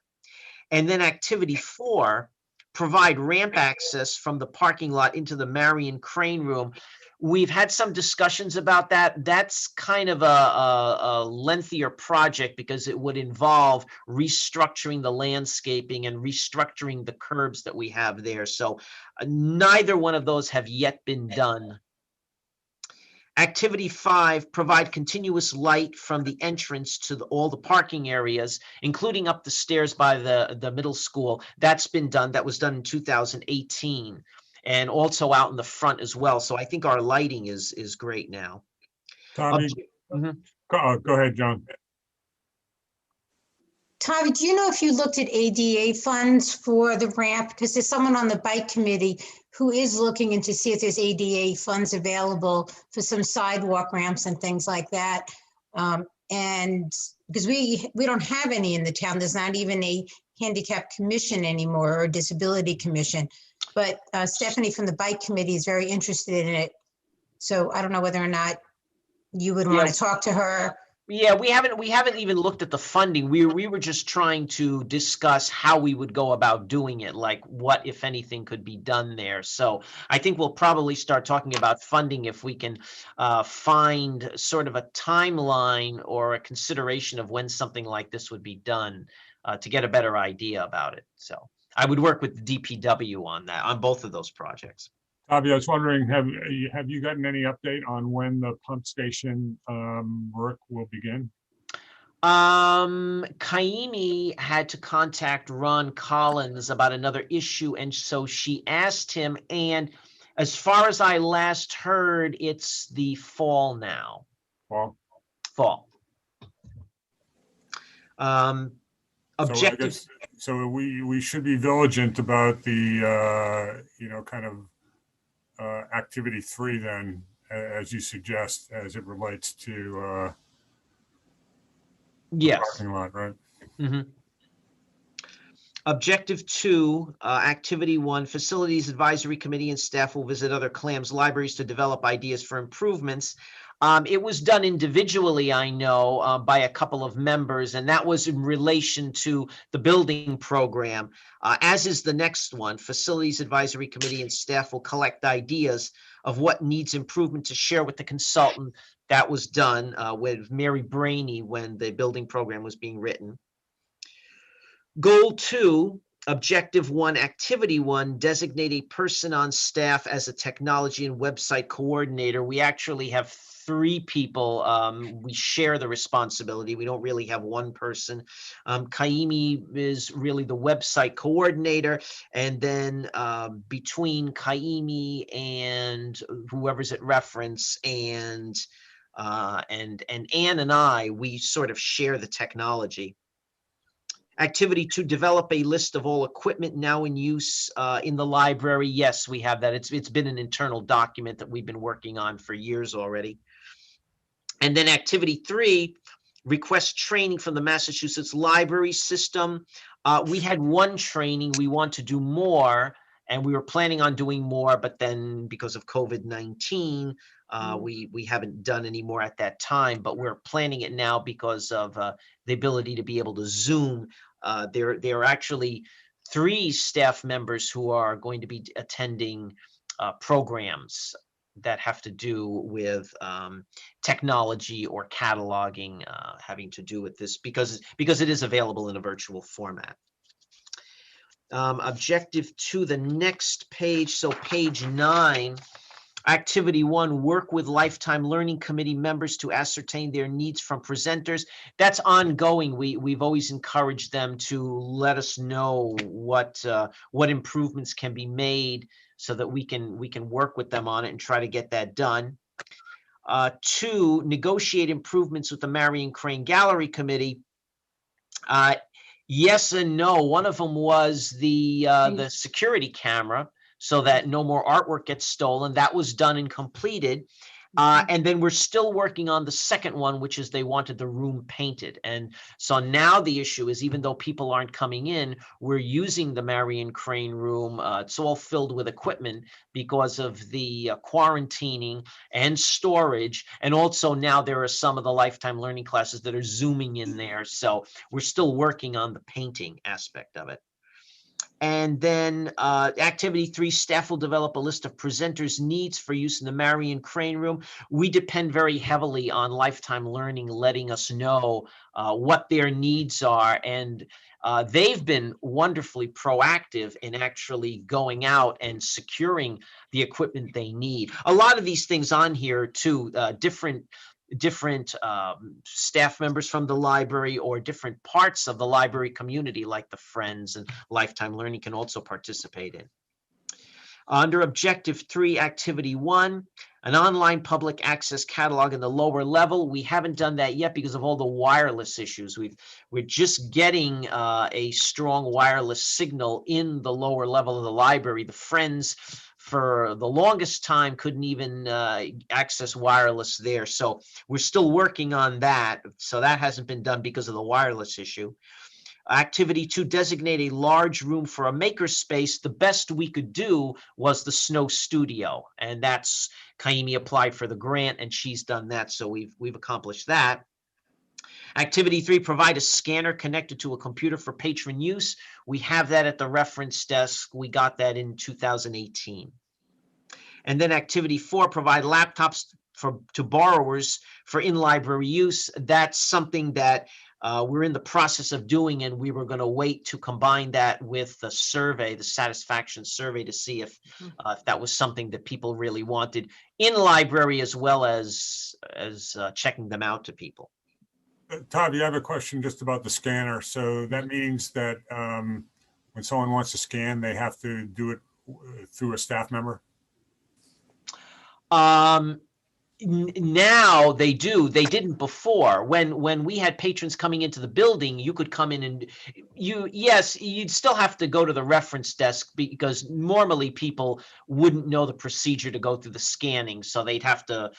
And then activity 4, provide ramp access from the parking lot into the Marion Crane room. We've had some discussions about that. That's kind of a lengthier project because it would involve restructuring the landscaping and restructuring the curbs that we have there. So neither one of those have yet been done. Activity 5, provide continuous light from the entrance to all the parking areas, including up the stairs by the middle school. That's been done. That was done in 2018, and also out in the front as well. So I think our lighting is great now. Tommy, go ahead, John. Tommy, do you know if you looked at ADA funds for the ramp? Because there's someone on the bike committee who is looking into see if there's ADA funds available for some sidewalk ramps and things like that. And because we don't have any in the town. There's not even a handicap commission anymore or disability commission. But Stephanie from the bike committee is very interested in it. So I don't know whether or not you would want Yeah. to talk to her. Yeah, we haven't even looked at the funding. We were just trying to discuss how we would go about doing it, like what, if anything, could be done there. So I think we'll probably start talking about funding if we can find sort of a timeline or a consideration of when something like this would be done to get a better idea about it. So I would work with the DPW on that, on both of those projects. Tavi, I was wondering, have you gotten any update on when the pump station work will begin? Kaimi had to contact Ron Collins about another issue, and so she asked him, and as far as I last heard, it's the fall now. Well, Fall. so I Objective. guess, so we should be vigilant about the, kind of activity 3 then, as you suggest, as it relates to Yes. parking lot, right? Mhm. Objective 2, activity 1, Facilities Advisory Committee and staff will visit other CLAMS libraries to develop ideas for improvements. It was done individually, I know, by a couple of members, and that was in relation to the building program. As is the next one, Facilities Advisory Committee and staff will collect ideas of what needs improvement to share with the consultant. That was done with Mary Brainey when the building program was being written. Goal 2, Objective 1, Activity 1, designate a person on staff as a technology and website coordinator. We actually have 3 people. We share the responsibility. We don't really have one person. Kaimi is really the website coordinator. And then between Kaimi and whoever's at reference and Ann and I, we sort of share the technology. Activity 2, develop a list of all equipment now in use in the library. Yes, we have that. It's been an internal document that we've been working on for years already. And then activity 3, request training from the Massachusetts library system. We had one training. We want to do more, and we were planning on doing more, but then because of COVID-19, we haven't done any more at that time, but we're planning it now because of the ability to be able to Zoom. There are actually 3 staff members who are going to be attending programs that have to do with technology or cataloging having to do with this because it is available in a virtual format. Objective 2, the next page, so page 9. Activity 1, work with Lifetime Learning Committee members to ascertain their needs from presenters. That's ongoing. We've always encouraged them to let us know what improvements can be made so that we can work with them on it and try to get that done. 2, negotiate improvements with the Marion Crane Gallery Committee. Yes and no. One of them was the security camera, so that no more artwork gets stolen. That was done and completed. And then we're still working on the second one, which is they wanted the room painted. And so now the issue is, even though people aren't coming in, we're using the Marion Crane room. It's all filled with equipment because of the quarantining and storage. And also now there are some of the Lifetime Learning classes that are Zooming in there. So we're still working on the painting aspect of it. And then activity 3, staff will develop a list of presenters' needs for use in the Marion Crane room. We depend very heavily on Lifetime Learning letting us know what their needs are. And they've been wonderfully proactive in actually going out and securing the equipment they need. A lot of these things on here too, different staff members from the library or different parts of the library community, like the Friends and Lifetime Learning, can also participate in. Under Objective 3, Activity 1, an online public access catalog in the lower level. We haven't done that yet because of all the wireless issues. We're just getting a strong wireless signal in the lower level of the library. The Friends for the longest time couldn't even access wireless there. So we're still working on that. So that hasn't been done because of the wireless issue. Activity 2, designate a large room for a makerspace. The best we could do was the snow studio, and that's Kaimi applied for the grant, and she's done that. So we've accomplished that. Activity 3, provide a scanner connected to a computer for patron use. We have that at the reference desk. We got that in 2018. And then activity 4, provide laptops to borrowers for in-library use. That's something that we're in the process of doing, and we were going to wait to combine that with the survey, the satisfaction survey, to see if that was something that people really wanted in library, as well as checking them out to people. Todd, you have a question just about the scanner. So that means that when someone wants to scan, they have to do it through a staff member? Now they do. They didn't before. When we had patrons coming into the building, you could come in and you'd still have to go to the reference desk, because normally people wouldn't know the procedure to go through the scanning, so they'd have to,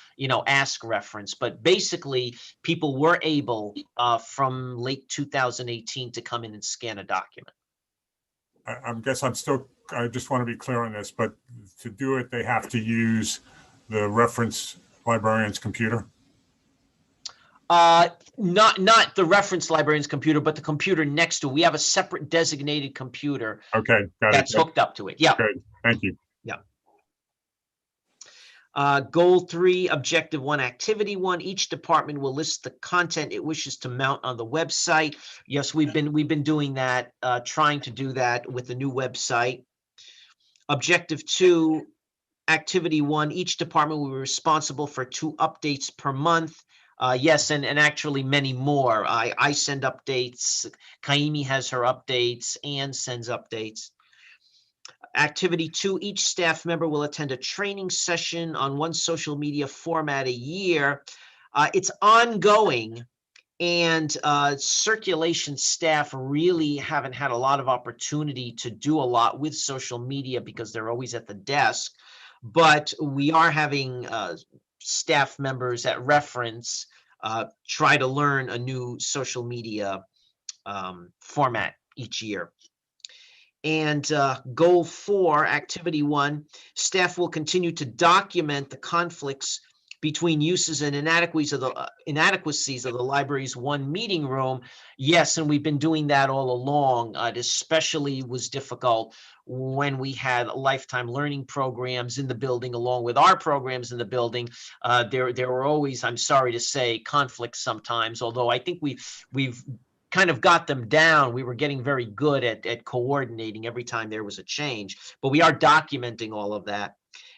ask reference. But basically, people were able from late 2018 to come in and scan a document. I just want to be clear on this, but to do it, they have to use the reference librarian's computer? Not the reference librarian's computer, but the computer next to it. We have a separate designated computer. Okay, got that's hooked up to it. Yeah. Good. Thank you. Yeah. Goal 3, objective 1, activity 1. Each department will list the content it wishes to mount on the website. Yes, we've been doing that, trying to do that with the new website. Objective 2, activity 1, each department will be responsible for 2 updates per month. Yes, and actually many more. I send updates. Kaimi has her updates. Anne sends updates. Activity 2, each staff member will attend a training session on one social media format a year. It's ongoing, and circulation staff really haven't had a lot of opportunity to do a lot with social media because they're always at the desk. But we are having staff members at reference try to learn a new social media format each year. And goal 4, activity 1, staff will continue to document the conflicts between uses and inadequacies of the library's one meeting room. Yes, and we've been doing that all along. It especially was difficult when we had lifetime learning programs in the building along with our programs in the building. There were always, I'm sorry to say, conflicts sometimes, although I think we've kind of got them down. We were getting very good at coordinating every time there was a change, but we are documenting all of that.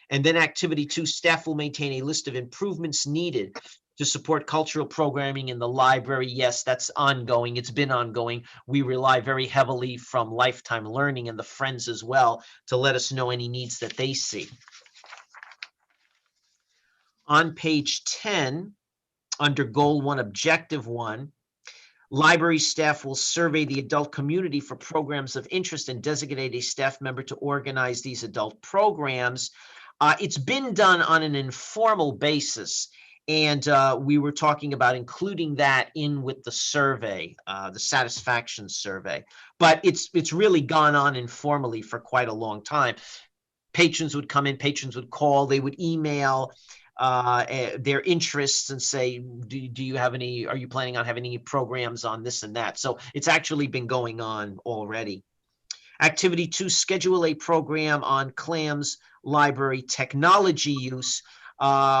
And then activity 2, staff will maintain a list of improvements needed to support cultural programming in the library. Yes, that's ongoing. It's been ongoing. We rely very heavily from Lifetime Learning and the Friends as well to let us know any needs that they see. On page 10, under goal 1, objective 1, library staff will survey the adult community for programs of interest and designate a staff member to organize these adult programs. It's been done on an informal basis, and we were talking about including that in with the survey, the satisfaction survey. But it's really gone on informally for quite a long time. Patrons would come in, patrons would call, they would email their interests and say, do you have any, are you planning on having any programs on this and that? So it's actually been going on already. Activity 2, schedule a program on CLAM's library technology use.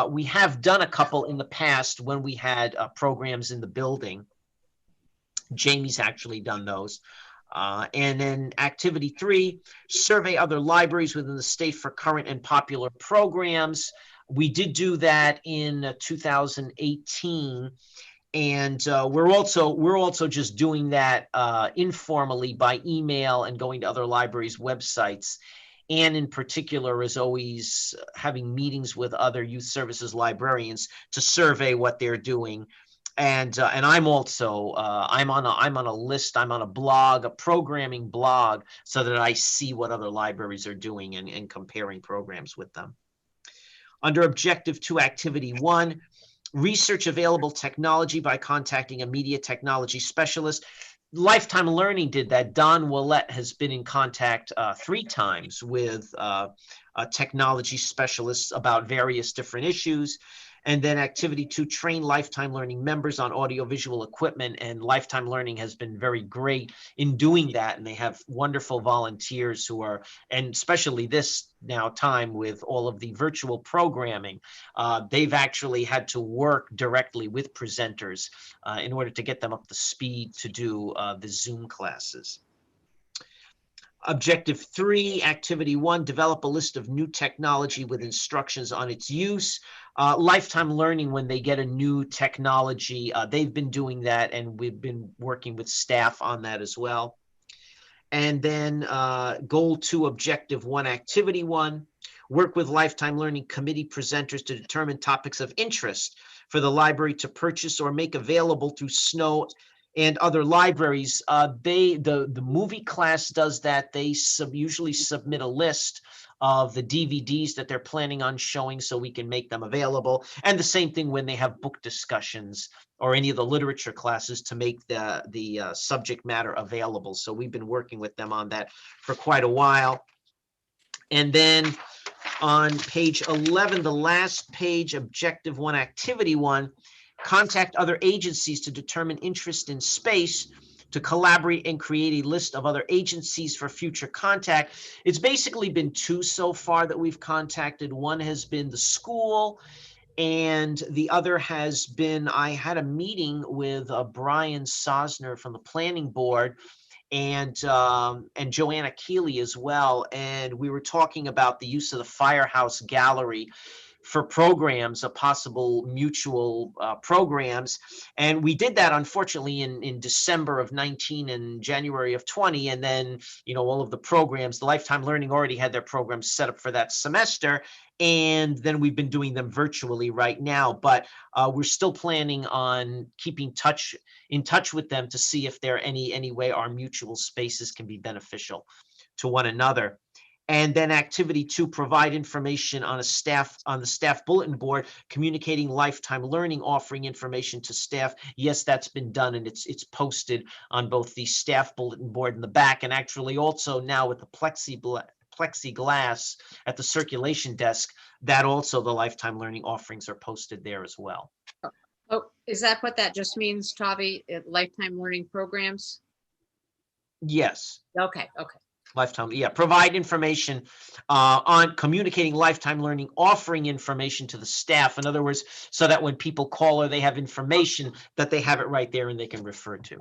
We have done a couple in the past when we had programs in the building. Jamie's actually done those. And then activity 3, survey other libraries within the state for current and popular programs. We did do that in 2018. And we're also just doing that informally by email and going to other libraries' websites. Anne in particular is always having meetings with other youth services librarians to survey what they're doing. And I'm also I'm on a list, I'm on a blog, a programming blog, so that I see what other libraries are doing and comparing programs with them. Under Objective 2, Activity 1, research available technology by contacting a media technology specialist. Lifetime Learning did that. Don Willett has been in contact 3 times with technology specialists about various different issues. And then Activity 2, train Lifetime Learning members on audiovisual equipment. And Lifetime Learning has been very great in doing that. And they have wonderful volunteers who are, and especially this now time with all of the virtual programming, they've actually had to work directly with presenters in order to get them up to speed to do the Zoom classes. Objective 3, Activity 1, develop a list of new technology with instructions on its use. Lifetime Learning, when they get a new technology, they've been doing that, and we've been working with staff on that as well. And then Goal 2, Objective 1, Activity 1, work with Lifetime Learning committee presenters to determine topics of interest for the library to purchase or make available through Snow and other libraries. The movie class does that. They usually submit a list of the DVDs that they're planning on showing so we can make them available. And the same thing when they have book discussions or any of the literature classes to make the subject matter available. So we've been working with them on that for quite a while. And then on page 11, the last page, Objective 1, Activity 1, contact other agencies to determine interest in space, to collaborate and create a list of other agencies for future contact. It's basically been 2 so far that we've contacted. One has been the school, and the other has been, I had a meeting with Brian Sosner from the planning board, and Joanna Keeley as well. And we were talking about the use of the Firehouse Gallery for programs, possible mutual programs. And we did that, unfortunately, in December of 19 and January of 20. And then, all of the programs, the Lifetime Learning already had their programs set up for that semester. And then we've been doing them virtually right now. But we're still planning on keeping in touch with them to see if there are any way our mutual spaces can be beneficial to one another. And then Activity 2, provide information on the staff bulletin board, communicating Lifetime Learning, offering information to staff. Yes, that's been done, and it's posted on both the staff bulletin board in the back, and actually also now with the plexiglass at the circulation desk, that also the Lifetime Learning offerings are posted there as well. Oh, is that what that just means, Tavi? Lifetime Learning programs? Yes. Okay. Lifetime, yeah, provide information on communicating Lifetime Learning, offering information to the staff. In other words, so that when people call or they have information, that they have it right there and they can refer to.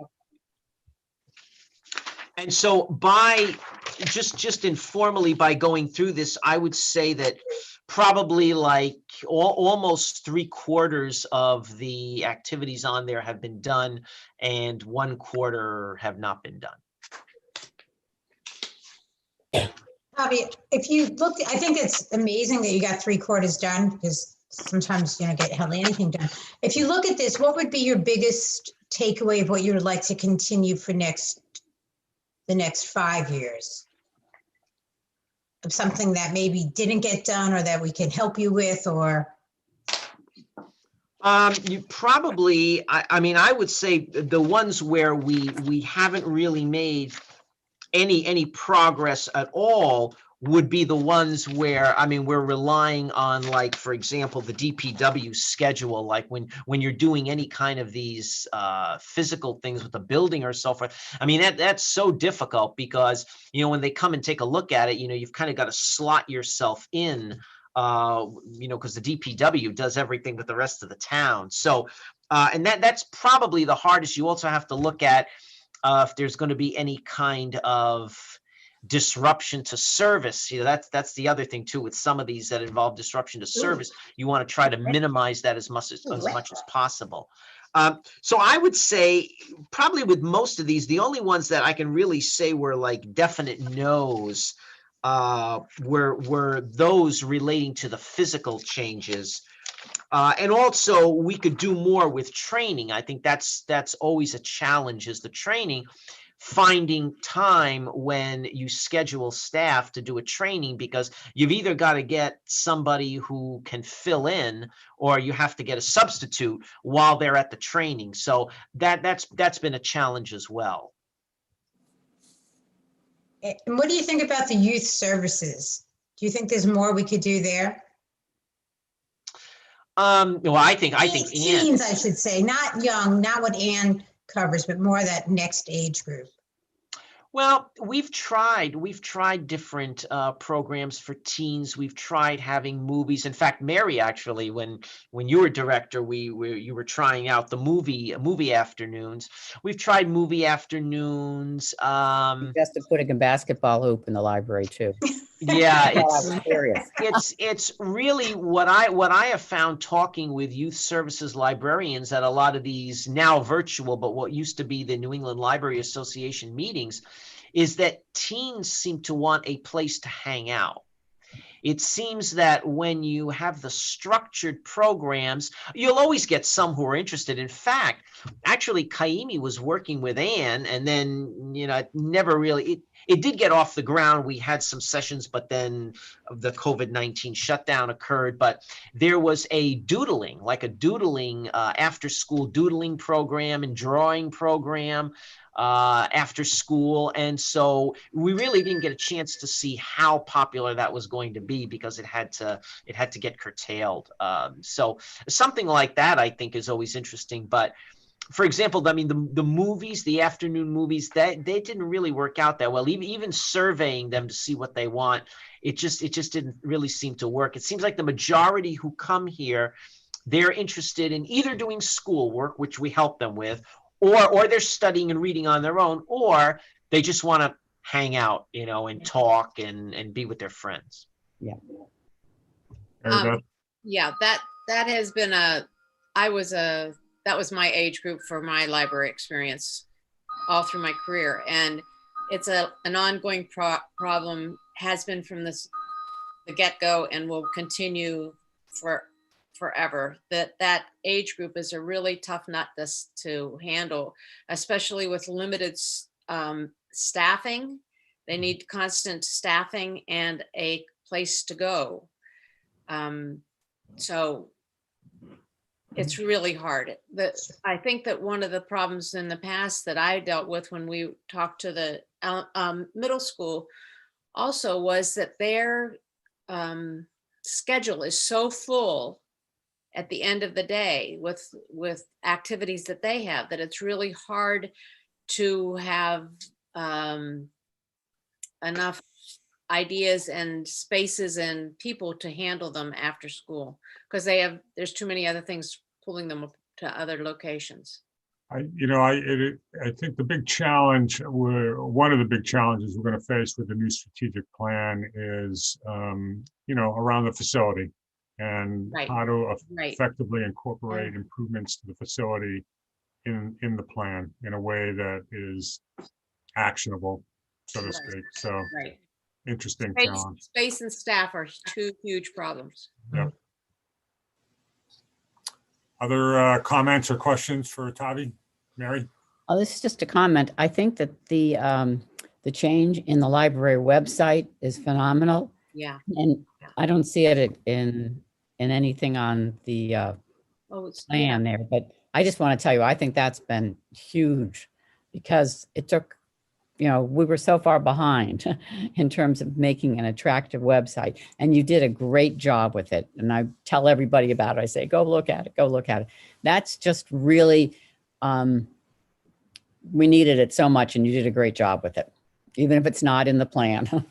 And so by just informally, by going through this, I would say that probably like almost 3/4 of the activities on there have been done, and 1/4 have not been done. Bobby, if you look, I think it's amazing that you got 3/4 done, because sometimes you don't get hardly anything done. If you look at this, what would be your biggest takeaway of what you would like to continue for the next 5 years? Of something that maybe didn't get done or that we can help you with, or? You probably, I would say the ones where we haven't really made any progress at all would be the ones where, we're relying on, like, for example, the DPW schedule, like when you're doing any kind of these physical things with the building or so forth. That's so difficult because, when they come and take a look at it, you've kind of got to slot yourself in, because the DPW does everything with the rest of the town. So, and that's probably the hardest. You also have to look at if there's going to be any kind of disruption to service. That's the other thing too with some of these that involve disruption to service. You want to try to minimize that as much as possible. So I would say probably with most of these, the only ones that I can really say were like definite no's were those relating to the physical changes. And also we could do more with training. I think that's always a challenge, is the training, finding time when you schedule staff to do a training, because you've either got to get somebody who can fill in, or you have to get a substitute while they're at the training. So that's been a challenge as well. And what do you think about the youth services? Do you think there's more we could do there? Well, I think Ann, Teens, I should say, not young, not what Ann covers, but more that next age group. well, we've tried different programs for teens. We've tried having movies. In fact, Mary, actually, when you were director, you were trying out the movie afternoons. We've tried movie afternoons. Just to putting a basketball hoop in the library too. Yeah, Well, I was serious. it's really what I have found talking with youth services librarians at a lot of these now virtual, but what used to be the New England Library Association meetings, is that teens seem to want a place to hang out. It seems that when you have the structured programs, you'll always get some who are interested. In fact, actually, Kaimi was working with Ann, and then, it never really, it did get off the ground. We had some sessions, but then the COVID-19 shutdown occurred. But there was a doodling, after school doodling program and drawing program after school. And so we really didn't get a chance to see how popular that was going to be, because it had to get curtailed. So something like that, I think, is always interesting. But for example, I mean, the movies, the afternoon movies, that they didn't really work out that well. Even surveying them to see what they want, it just didn't really seem to work. It seems like the majority who come here, they're interested in either doing schoolwork, which we help them with, or they're studying and reading on their own, or they just want to hang out, and talk and be with their friends. Yeah. Yeah, that has been that was my age group for my library experience all through my career. And it's an ongoing problem, has been from the get-go, and will continue forever. That age group is a really tough nut to handle, especially with limited staffing. They need constant staffing and a place to go. So it's really hard. I think that one of the problems in the past that I dealt with when we talked to the middle school also was that their schedule is so full at the end of the day with activities that they have, that it's really hard to have enough ideas and spaces and people to handle them after school, because there's too many other things pulling them up to other locations. I think the big challenge, one of the big challenges we're going to face with the new strategic plan is, around the facility, and how to effectively incorporate improvements to the facility in the plan in a way that is actionable, so to speak. So interesting challenge. Space and staff are two huge problems. Yep. Other comments or questions for Tavi? Mary? Oh, this is just a comment. I think that the change in the library website is phenomenal. Yeah. And I don't see it in anything on the plan there, but I just want to tell you, I think that's been huge, because it took, we were so far behind in terms of making an attractive website, and you did a great job with it. And I tell everybody about it. I say, go look at it, go look at it. That's just really, we needed it so much, and you did a great job with it, even if it's not in the plan.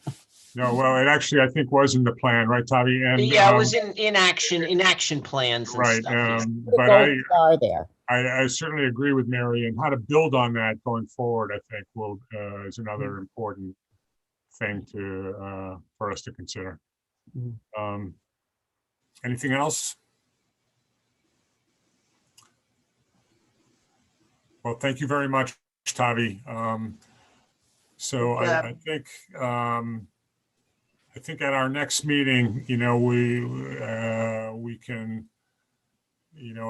No, well, it actually, I think, was in the plan, right, Tavi? And yeah, it was in action plans. And right. stuff, But I I certainly agree with Mary, and how to build on that going forward, I think, is another important thing for us to consider. Anything else? Well, thank you very much, Tavi. So I think at our next meeting, we can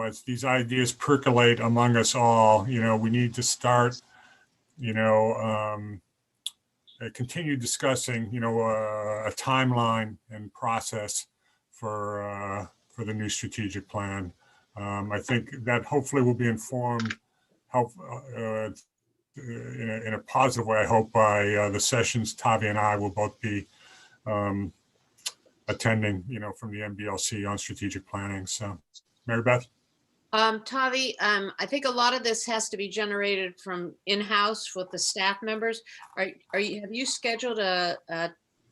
as these ideas percolate among us all, we need to start, continue discussing, a timeline and process for the new strategic plan. I think that hopefully will be informed in a positive way, I hope, by the sessions Tavi and I will both be attending, from the MBLC on strategic planning. So, Mary Beth? Tavi, I think a lot of this has to be generated from in-house with the staff members. Have you scheduled a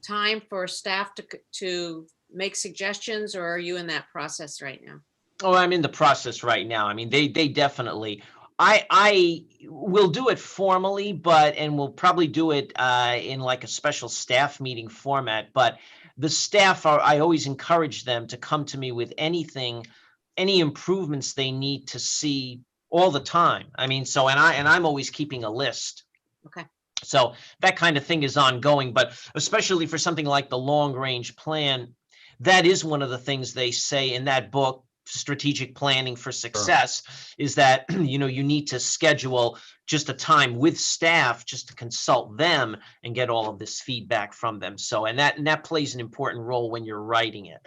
time for staff to make suggestions, or are you in that process right now? Oh, I'm in the process right now. I mean, they definitely, I will do it formally, and we'll probably do it in like a special staff meeting format. But the staff I always encourage them to come to me with any improvements they need to see all the time. I mean, so, and I'm always keeping a list. Okay. So that kind of thing is ongoing, but especially for something like the long range plan, that is one of the things they say in that book, Strategic Planning for Success, is that, you need to schedule just a time with staff just to consult them and get all of this feedback from them. So, and that plays an important role when you're writing it.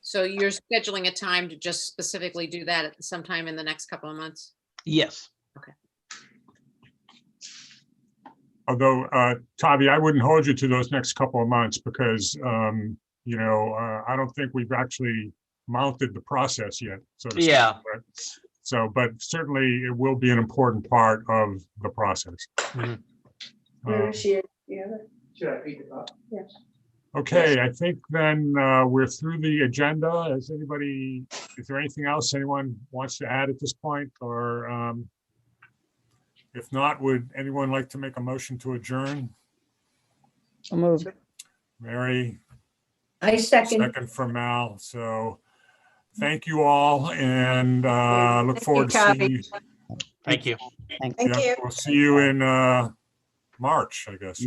So you're scheduling a time to just specifically do that at sometime in the next couple of months? Yes. Okay. Although, Tavi, I wouldn't hold you to those next couple of months because, I don't think we've actually mounted the process yet. So to speak, Yeah. right? So, but certainly it will be an important part of the process. Mhm. Should I pick it up? Yes. Okay, I think then we're through the agenda. Is there anything else anyone wants to add at this point? Or if not, would anyone like to make a motion to adjourn? So moved. Mary, I second. second from Mal. So thank you all and look Thank forward you, to Tavi. seeing you. Thank you. Thanks. Thank Yeah, you. we'll see you in March, I guess.